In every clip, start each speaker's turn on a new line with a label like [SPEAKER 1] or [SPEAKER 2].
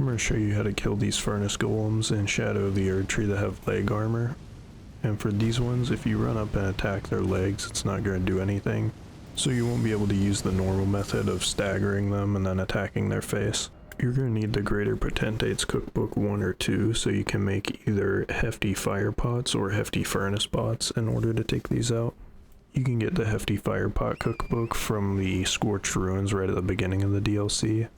[SPEAKER 1] I'm going to show you how to kill these furnace golems in Shadow of the Erdtree that have leg armor. And for these ones, if you run up and attack their legs, it's not going to do anything. So you won't be able to use the normal method of staggering them and then attacking their face. You're going to need the Greater Potentates Cookbook 1 or 2 so you can make either Hefty Fire Pots or Hefty Furnace Pots in order to take these out. You can get the Hefty Fire Pot Cookbook from the Scorched Ruins right at the beginning of the DLC.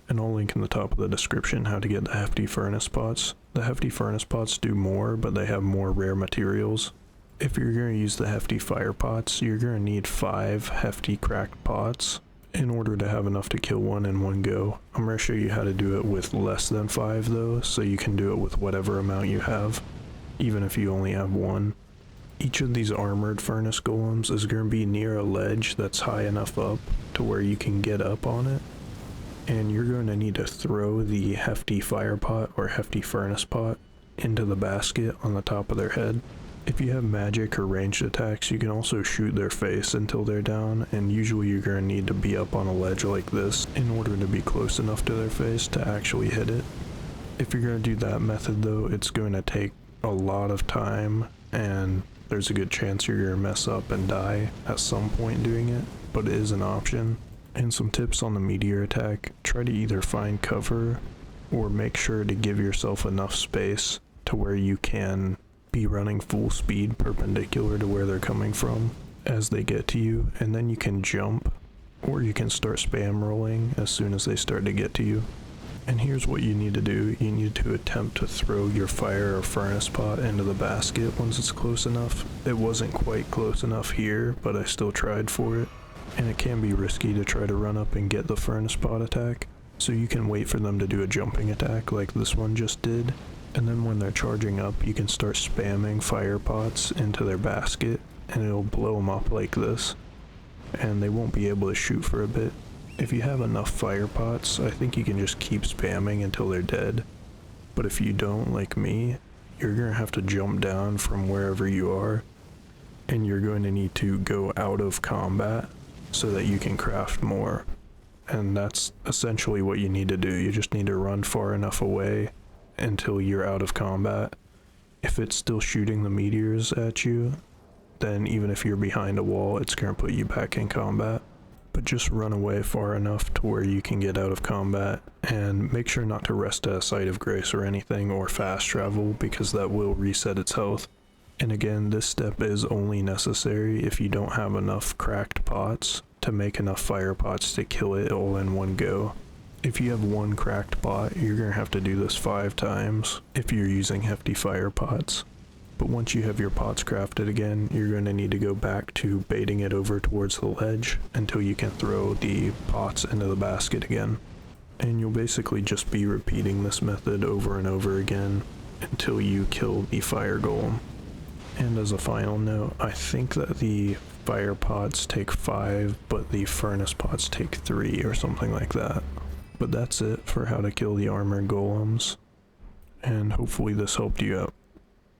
[SPEAKER 1] And I'll link in the top of the description how to get the Hefty Furnace Pots. The Hefty Furnace Pots do more, but they have more rare materials. If you're going to use the Hefty Fire Pots, you're going to need 5 Hefty Cracked Pots in order to have enough to kill one in one go. I'm going to show you how to do it with less than 5 though, so you can do it with whatever amount you have, even if you only have 1. Each of these armored furnace golems is going to be near a ledge that's high enough up to where you can get up on it. And you're going to need to throw the Hefty Fire Pot or Hefty Furnace Pot into the basket on the top of their head. If you have magic or ranged attacks, you can also shoot their face until they're down, and usually you're going to need to be up on a ledge like this in order to be close enough to their face to actually hit it. If you're going to do that method though, it's going to take a lot of time, and there's a good chance you're going to mess up and die at some point doing it, but it is an option. And some tips on the meteor attack: try to either find cover or make sure to give yourself enough space to where you can be running full speed perpendicular to where they're coming from as they get to you, and then you can jump, or you can start spam rolling as soon as they start to get to you. And here's what you need to do: you need to attempt to throw your fire or furnace pot into the basket once it's close enough. It wasn't quite close enough here, but I still tried for it. And it can be risky to try to run up and get the furnace pot attack, so you can wait for them to do a jumping attack like this one just did, and then when they're charging up you can start spamming fire pots into their basket and it'll blow them up like this, and they won't be able to shoot for a bit. If you have enough fire pots, I think you can just keep spamming until they're dead, but if you don't, like me, you're gonna have to jump down from wherever you are, and you're going to need to go out of combat so that you can craft more. And that's essentially what you need to do. You just need to run far enough away until you're out of combat. If it's still shooting the meteors at you, then even if you're behind a wall, it's going to put you back in combat. But just run away far enough to where you can get out of combat, and make sure not to rest at a site of grace or anything, or fast travel, because that will reset its health. And again, this step is only necessary if you don't have enough cracked pots to make enough fire pots to kill it all in one go. If you have 1 cracked pot, you're going to have to do this 5 times if you're using Hefty Fire Pots. But once you have your pots crafted again, you're going to need to go back to baiting it over towards the ledge until you can throw the pots into the basket again. And you'll basically just be repeating this method over and over again until you kill the fire golem. And as a final note, I think that the fire pots take 5, but the furnace pots take 3 or something like that. But that's it for how to kill the armored golems, and hopefully this helped you out.